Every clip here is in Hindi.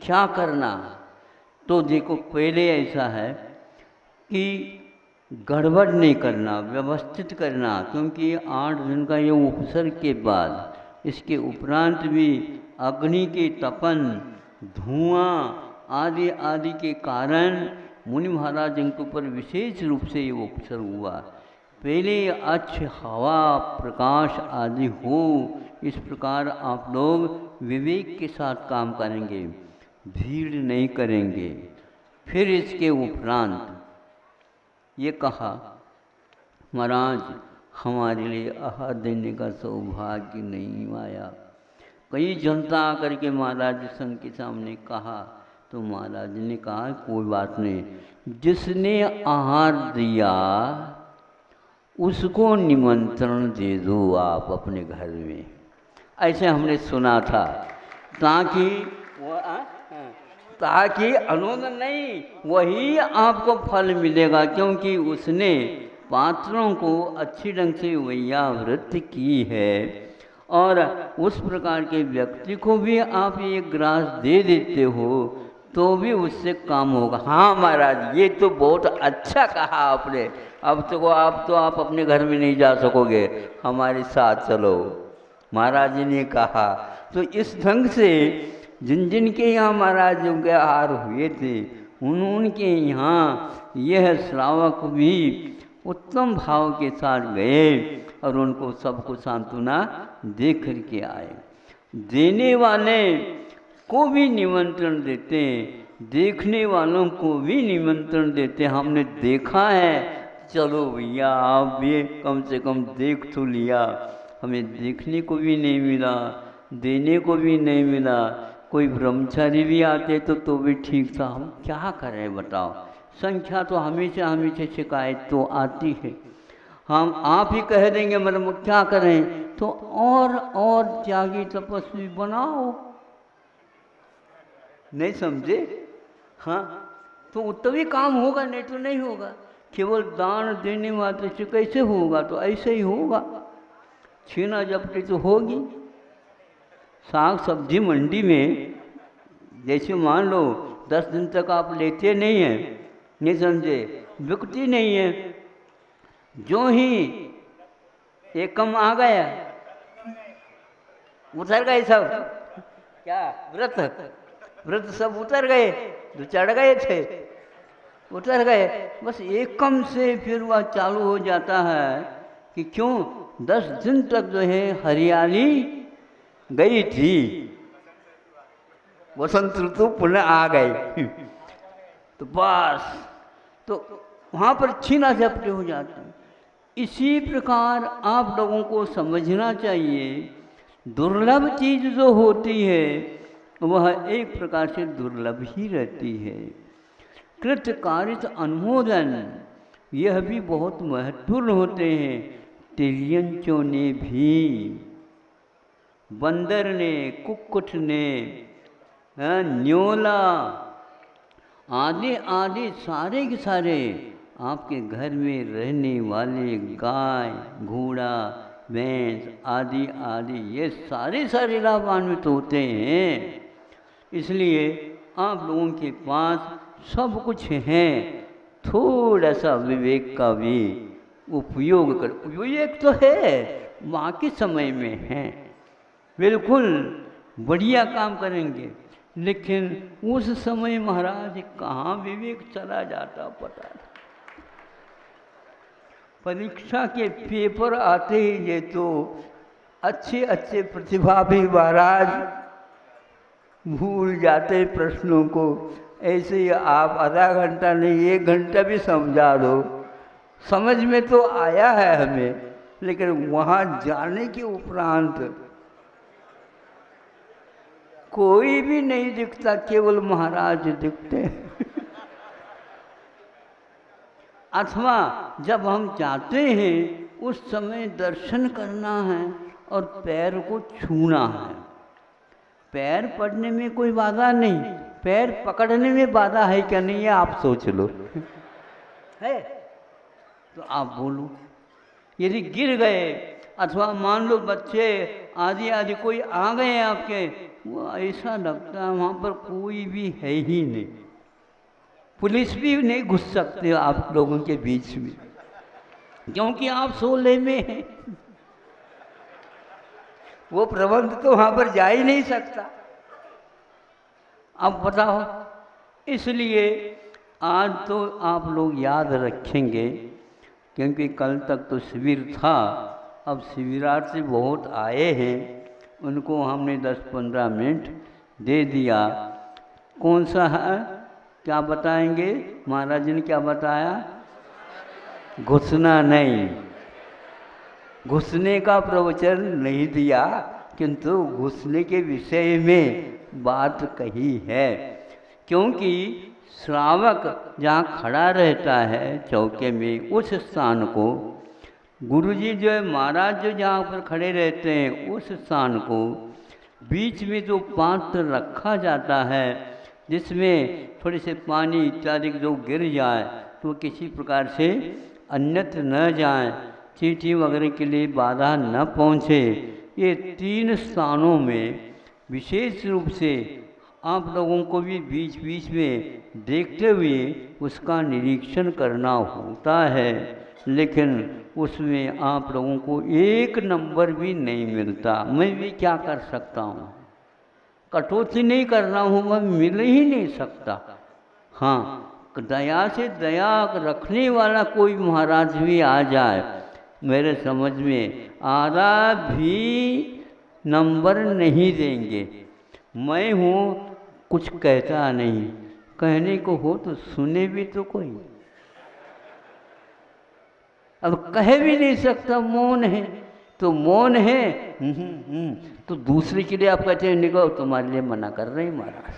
क्या करना। तो देखो पहले ऐसा है कि गड़बड़ नहीं करना, व्यवस्थित करना, क्योंकि 8 दिन का ये उपसर्ग के बाद इसके उपरांत भी अग्नि के तपन, धुआं आदि आदि के कारण मुनि महाराज इनके ऊपर विशेष रूप से ये उपसर्ग हुआ। पहले अच्छ हवा प्रकाश आदि हो, इस प्रकार आप लोग विवेक के साथ काम करेंगे, भीड़ नहीं करेंगे। फिर इसके उपरांत ये कहा, महाराज हमारे लिए आहार देने का सौभाग्य नहीं आया। कई जनता आकर के महाराज संघ के सामने कहा, तो महाराज ने कहा कोई बात नहीं, जिसने आहार दिया उसको निमंत्रण दे दो आप अपने घर में। ऐसे हमने सुना था, ताकि अनुमोदन नहीं, वही आपको फल मिलेगा, क्योंकि उसने पात्रों को अच्छी ढंग से वैयावृत की है। और उस प्रकार के व्यक्ति को भी आप एक ग्रास दे देते हो तो भी उससे काम होगा। हाँ महाराज, ये तो बहुत अच्छा कहा आपने। अब तो आप अपने घर में नहीं जा सकोगे, हमारे साथ चलो, महाराज जी ने कहा। तो इस ढंग से जिन जिन के यहाँ महाराज जो के आहार हुए थे, उनके यहाँ यह श्रावक भी उत्तम भाव के साथ गए और उनको सबको सांत्वना दे करके आए। देने वाले को भी निमंत्रण देते, देखने वालों को भी निमंत्रण देते। हमने देखा है, चलो भैया आप भी कम से कम देख तो लिया। हमें देखने को भी नहीं मिला, देने को भी नहीं मिला। कोई ब्रह्मचारी भी आते तो भी ठीक था। हम क्या करें बताओ, संख्या तो हमेशा शिकायत तो आती है। हम आप ही कह देंगे मतलब क्या करें, तो और त्यागी तपस्वी बनाओ। नहीं समझे? हाँ, तो तभी काम होगा, नहीं तो नहीं होगा। केवल दान देने वाले से कैसे होगा? तो ऐसे ही होगा, छीना झपटी तो होगी। साग सब्जी मंडी में जैसे मान लो 10 दिन तक आप लेते नहीं हैं, नहीं समझे, बिकती नहीं है। जो ही एक कम आ गया, उतर गए सब। क्या व्रत सब उतर गए, जो चढ़ गए थे उतर गए। बस एक कम से फिर वह चालू हो जाता है कि क्यों 10 दिन तक जो है हरियाली गई थी, वसंत ऋतु पुनः आ गई तो बस तो वहाँ पर छीना झपटी हो जाती है। इसी प्रकार आप लोगों को समझना चाहिए, दुर्लभ चीज़ जो होती है वह एक प्रकार से दुर्लभ ही रहती है। कृतकार्य अनुमोदन यह भी बहुत महत्वपूर्ण होते हैं। तिर्यंचों ने भी, बंदर ने, कुक्कुट ने, न्योला आदि आदि सारे के सारे आपके घर में रहने वाले गाय, घोड़ा, भैंस आदि आदि ये सारे लाभान्वित होते हैं। इसलिए आप लोगों के पास सब कुछ है, थोड़ा सा विवेक का भी उपयोग कर। विवेक तो है, बाकी समय में है, बिल्कुल बढ़िया काम करेंगे, लेकिन उस समय महाराज कहाँ विवेक चला जाता पता नहीं। परीक्षा के पेपर आते ही ये तो अच्छे प्रतिभा भी महाराज भूल जाते प्रश्नों को। ऐसे ही आप आधा घंटा नहीं 1 घंटा भी समझा दो, समझ में तो आया है हमें, लेकिन वहाँ जाने के उपरांत कोई भी नहीं दिखता, केवल महाराज दिखते हैं। अथवा जब हम जाते हैं उस समय दर्शन करना है और पैर को छूना है। पैर पड़ने में कोई बाधा नहीं, पैर पकड़ने में बाधा है क्या नहीं है आप सोच लो। है तो आप बोलो, यदि गिर गए अथवा मान लो बच्चे आदि आदि कोई आ गए आपके वो ऐसा लगता है वहाँ पर कोई भी है ही नहीं, पुलिस भी नहीं घुस सकते आप लोगों के बीच में, क्योंकि आप शोले में हैं। वो प्रबंध तो वहाँ पर जा ही नहीं सकता। अब बताओ, इसलिए आज तो आप लोग याद रखेंगे, क्योंकि कल तक तो शिविर था, अब शिविरार्थी बहुत आए हैं, उनको हमने 10-15 मिनट दे दिया। कौन सा है, क्या बताएंगे? महाराज जी ने क्या बताया? घुसना नहीं, घुसने का प्रवचन नहीं दिया, किंतु घुसने के विषय में बात कही है। क्योंकि श्रावक जहाँ खड़ा रहता है चौके में, उस स्थान को गुरुजी जो है, महाराज जो जहाँ पर खड़े रहते हैं, उस स्थान को बीच में जो पात्र रखा जाता है, जिसमें थोड़े से पानी इत्यादि जो गिर जाए तो किसी प्रकार से अन्यत्र न जाए, चींटी वगैरह के लिए बाधा न पहुँचे, ये 3 स्थानों में विशेष रूप से आप लोगों को भी बीच बीच में देखते हुए उसका निरीक्षण करना होता है। लेकिन उसमें आप लोगों को 1 नंबर भी नहीं मिलता। मैं भी क्या कर सकता हूँ, कटौती नहीं कर रहा हूँ, मैं मिल ही नहीं सकता। हाँ, दया से दया रखने वाला कोई महाराज भी आ जाए, मेरे समझ में आधा भी नंबर नहीं देंगे। मैं हूँ, कुछ कहता नहीं, कहने को हो तो सुने भी तो कोई, अब कह भी नहीं सकता, मौन है तो मौन है। तो दूसरे के लिए आप कहते हैं निको, तुम्हारे लिए मना कर रहे हैं महाराज।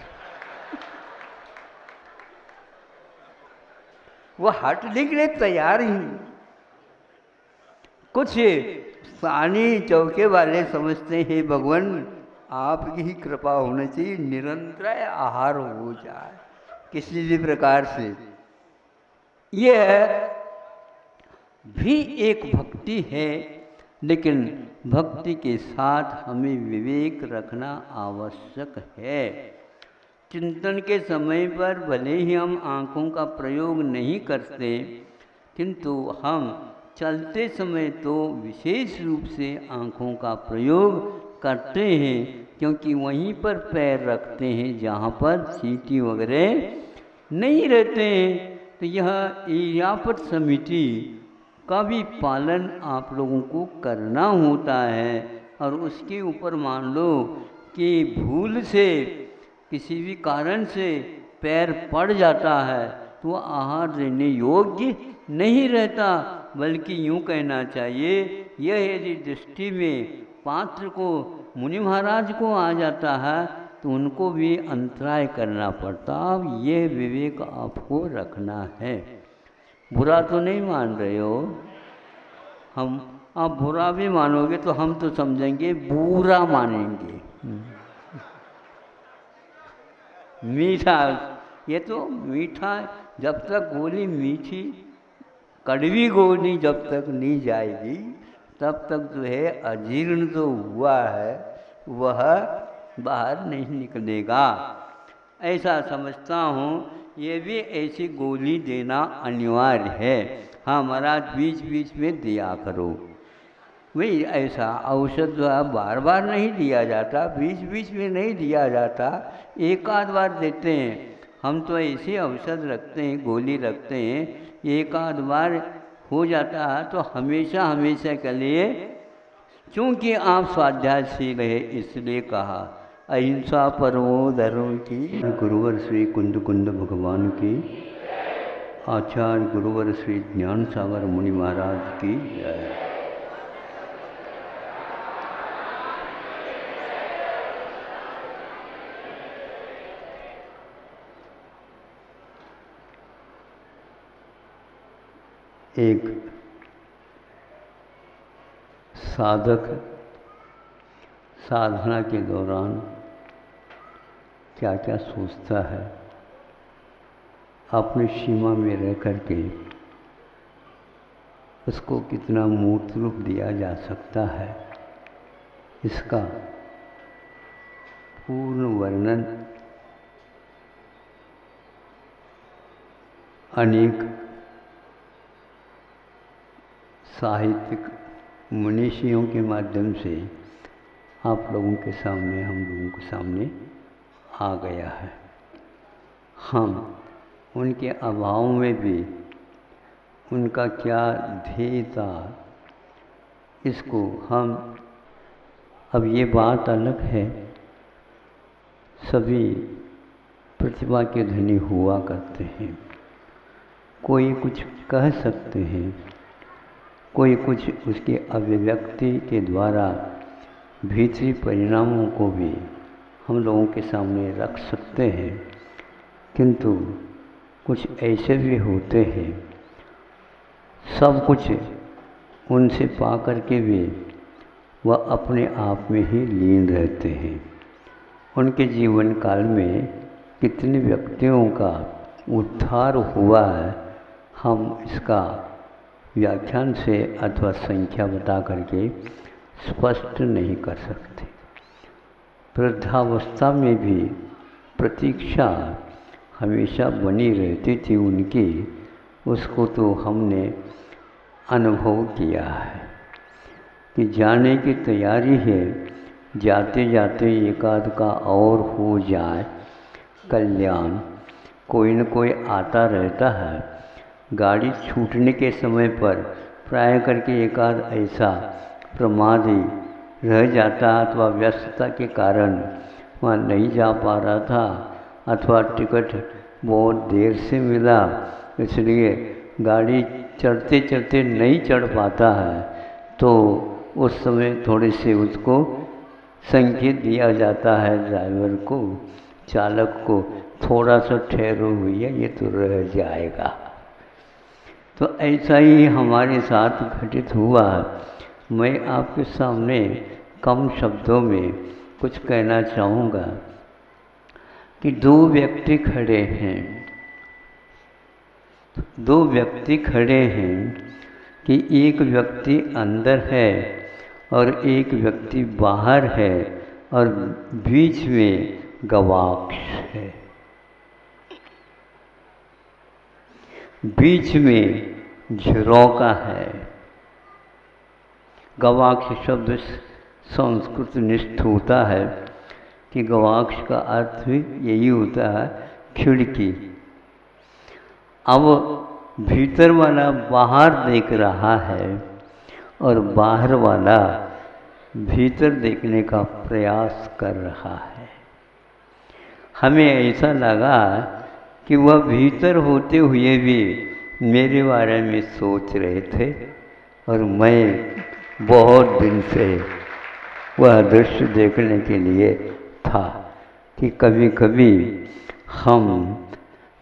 वो हटने के लिए तैयार ही। कुछ सानी चौके वाले समझते हैं भगवान आपकी ही कृपा होनी चाहिए, निरंतर आहार हो जाए किसी भी प्रकार से। यह भी एक भक्ति है, लेकिन भक्ति के साथ हमें विवेक रखना आवश्यक है। चिंतन के समय पर भले ही हम आँखों का प्रयोग नहीं करते, किंतु हम चलते समय तो विशेष रूप से आँखों का प्रयोग करते हैं, क्योंकि वहीं पर पैर रखते हैं जहाँ पर चींटी वगैरह नहीं रहते हैं। तो यह इर्यापट समिति का भी पालन आप लोगों को करना होता है। और उसके ऊपर मान लो कि भूल से किसी भी कारण से पैर पड़ जाता है तो आहार देने योग्य नहीं रहता, बल्कि यूँ कहना चाहिए, यह यदि दृष्टि में पात्र को मुनि महाराज को आ जाता है तो उनको भी अंतराय करना पड़ता। अब ये विवेक आपको रखना है। बुरा तो नहीं मान रहे हो? हम आप बुरा भी मानोगे तो हम तो समझेंगे बुरा मानेंगे। मीठा, ये तो मीठा, जब तक गोली मीठी, कड़वी गोली जब तक नहीं जाएगी तब तक जो है अजीर्ण जो हुआ है वह बाहर नहीं निकलेगा। ऐसा समझता हूँ, ये भी ऐसी गोली देना अनिवार्य है। हाँ महाराज, बीच बीच में दिया करो। वही ऐसा औषध जो है बार बार नहीं दिया जाता, बीच बीच में नहीं दिया जाता, एक आध बार देते हैं। हम तो ऐसे औषध रखते हैं, गोली रखते हैं, एक आध बार हो जाता है तो हमेशा हमेशा के लिए। चूँकि आप स्वाध्यायशील है इसलिए कहा। अहिंसा परमो धर्म की। गुरुवर श्री कुंद कुंद भगवान की, आचार्य गुरुवर श्री ज्ञान सागर मुनि महाराज की जय। एक साधक साधना के दौरान क्या क्या सोचता है, अपनी सीमा में रह कर के उसको कितना मूर्त रूप दिया जा सकता है, इसका पूर्ण वर्णन अनेक साहित्यिक मनीषियों के माध्यम से आप लोगों के सामने, हम लोगों के सामने आ गया है। हम उनके अभाव में भी उनका क्या ध्येय था, इसको हम, अब ये बात अलग है, सभी प्रतिभा के धनी हुआ करते हैं। कोई कुछ कह सकते हैं, कोई कुछ उसके अभिव्यक्ति के द्वारा भीतरी परिणामों को भी हम लोगों के सामने रख सकते हैं, किंतु कुछ ऐसे भी होते हैं सब कुछ उनसे पा करके भी वह अपने आप में ही लीन रहते हैं। उनके जीवन काल में कितने व्यक्तियों का उद्धार हुआ है, हम इसका व्याख्यान से अथवा संख्या बता करके स्पष्ट नहीं कर सकते। वृद्धावस्था में भी प्रतीक्षा हमेशा बनी रहती थी उनकी, उसको तो हमने अनुभव किया है कि जाने की तैयारी है, जाते जाते एकाध का और हो जाए कल्याण। कोई न कोई आता रहता है। गाड़ी छूटने के समय पर प्राय करके एकाध ऐसा प्रमादी रह जाता, अथवा व्यस्तता के कारण वहाँ नहीं जा पा रहा था, अथवा टिकट बहुत देर से मिला इसलिए गाड़ी चढ़ते चढ़ते नहीं चढ़ पाता है, तो उस समय थोड़े से उसको संकेत दिया जाता है ड्राइवर को, चालक को, थोड़ा सा ठहरो भैया, ये तो रह जाएगा। तो ऐसा ही हमारे साथ घटित हुआ। मैं आपके सामने कम शब्दों में कुछ कहना चाहूँगा कि दो व्यक्ति खड़े हैं कि एक व्यक्ति अंदर है और एक व्यक्ति बाहर है और बीच में गवाक्ष है। बीच में झरोका है। गवाक्ष शब्द संस्कृत निष्ठ होता है कि गवाक्ष का अर्थ भी यही होता है खिड़की। अब भीतर वाला बाहर देख रहा है और बाहर वाला भीतर देखने का प्रयास कर रहा है। हमें ऐसा लगा कि वह भीतर होते हुए भी मेरे बारे में सोच रहे थे और मैं बहुत दिन से वह दृश्य देखने के लिए था कि कभी कभी हम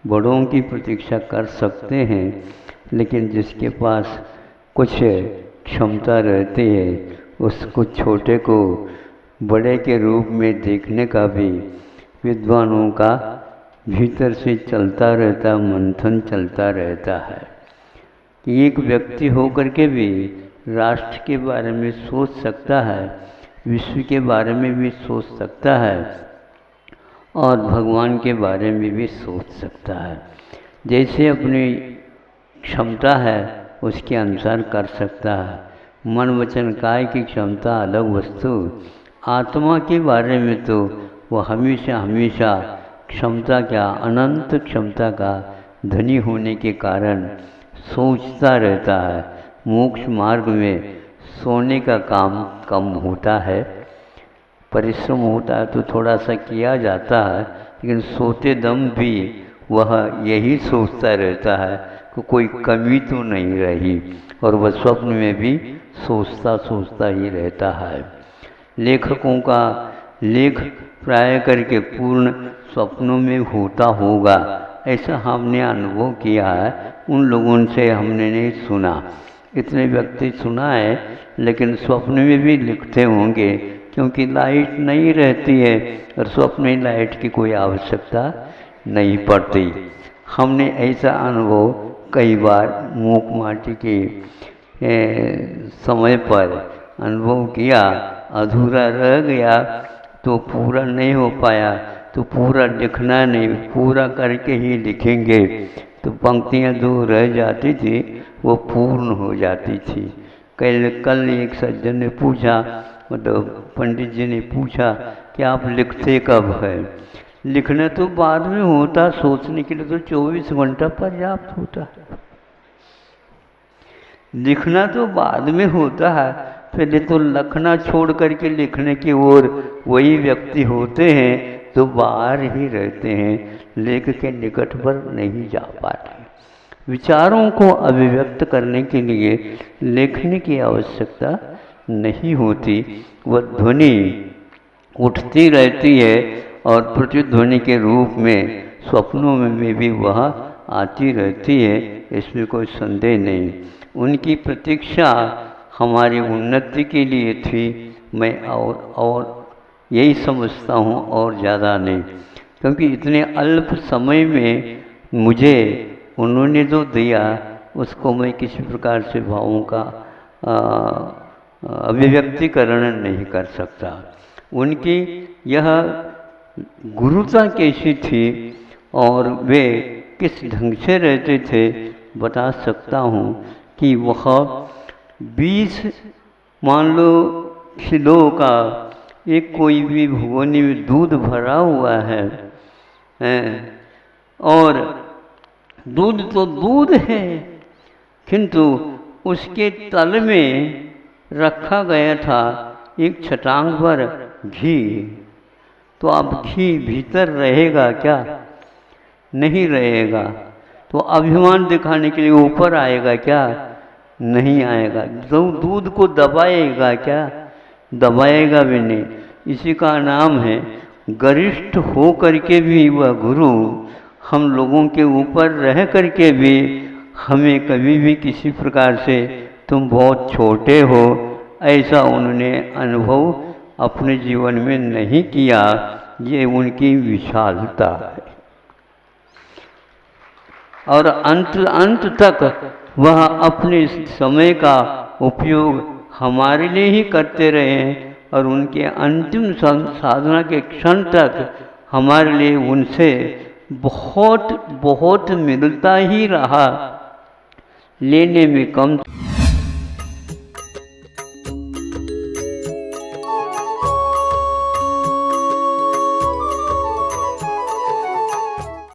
बड़ों की प्रतीक्षा कर सकते हैं, लेकिन जिसके पास कुछ क्षमता रहती है उसको छोटे को बड़े के रूप में देखने का भी विद्वानों का भीतर से चलता रहता, मंथन चलता रहता है। एक व्यक्ति होकर के भी राष्ट्र के बारे में सोच सकता है, विश्व के बारे में भी सोच सकता है और भगवान के बारे में भी सोच सकता है। जैसे अपनी क्षमता है उसके अनुसार कर सकता है। मन वचन काय की क्षमता अलग वस्तु, आत्मा के बारे में तो वह हमेशा हमेशा क्षमता क्या, अनंत क्षमता का धनी होने के कारण सोचता रहता है। मोक्ष मार्ग में सोने का काम कम होता है, परिश्रम होता है तो थोड़ा सा किया जाता है, लेकिन सोते दम भी वह यही सोचता रहता है कि कोई कमी तो नहीं रही, और वह स्वप्न में भी सोचता सोचता ही रहता है। लेखकों का लेख प्राय करके पूर्ण स्वप्नों में होता होगा, ऐसा हमने अनुभव किया है। उन लोगों से हमने नहीं सुना, इतने व्यक्ति सुना है, लेकिन स्वप्न में भी लिखते होंगे क्योंकि लाइट नहीं रहती है और स्वप्न में लाइट की कोई आवश्यकता नहीं पड़ती। हमने ऐसा अनुभव कई बार मूक माटी के समय पर अनुभव किया, अधूरा रह गया तो पूरा नहीं हो पाया, तो पूरा लिखना नहीं, पूरा करके ही लिखेंगे। तो पंक्तियाँ जो रह जाती थी वो पूर्ण हो जाती थी। कल एक सज्जन ने पूछा, मतलब पंडित जी ने पूछा कि आप लिखते कब है? लिखना तो बाद में होता, सोचने के लिए तो 24 घंटा पर्याप्त होता है। लिखना तो बाद में होता है, पहले तो लिखना छोड़ करके लिखने की ओर वही व्यक्ति होते हैं तो बाहर ही रहते हैं, लेख के निकट पर नहीं जा पाते। विचारों को अभिव्यक्त करने के लिए लेखनी की आवश्यकता नहीं होती, वह ध्वनि उठती रहती है और प्रतिध्वनि के रूप में स्वप्नों में भी वह आती रहती है, इसमें कोई संदेह नहीं। उनकी प्रतीक्षा हमारी उन्नति के लिए थी, मैं और यही समझता हूँ, और ज़्यादा नहीं। क्योंकि इतने अल्प समय में मुझे उन्होंने जो दिया उसको मैं किसी प्रकार से भावों का अभिव्यक्तिकरण नहीं कर सकता। उनकी यह गुरुता कैसी थी और वे किस ढंग से रहते थे बता सकता हूँ कि वह 20 मान लो किलो का एक कोई भी भगोनी में दूध भरा हुआ है, और दूध तो दूध है, किंतु उसके तल में रखा गया था एक छटांग पर घी। तो अब घी भीतर रहेगा क्या? नहीं रहेगा। तो अभिमान दिखाने के लिए ऊपर आएगा क्या? नहीं आएगा। तो दूध को दबाएगा क्या? दबाएगा भी नहीं। इसी का नाम है गरिष्ठ हो करके भी वह गुरु हम लोगों के ऊपर रह करके भी हमें कभी भी किसी प्रकार से तुम बहुत छोटे हो ऐसा उन्होंने अनुभव अपने जीवन में नहीं किया। ये उनकी विशालता है। और अंत तक वह अपने समय का उपयोग हमारे लिए ही करते रहे, और उनके अंतिम साधना के क्षण तक हमारे लिए उनसे बहुत बहुत मिलता ही रहा, लेने में कम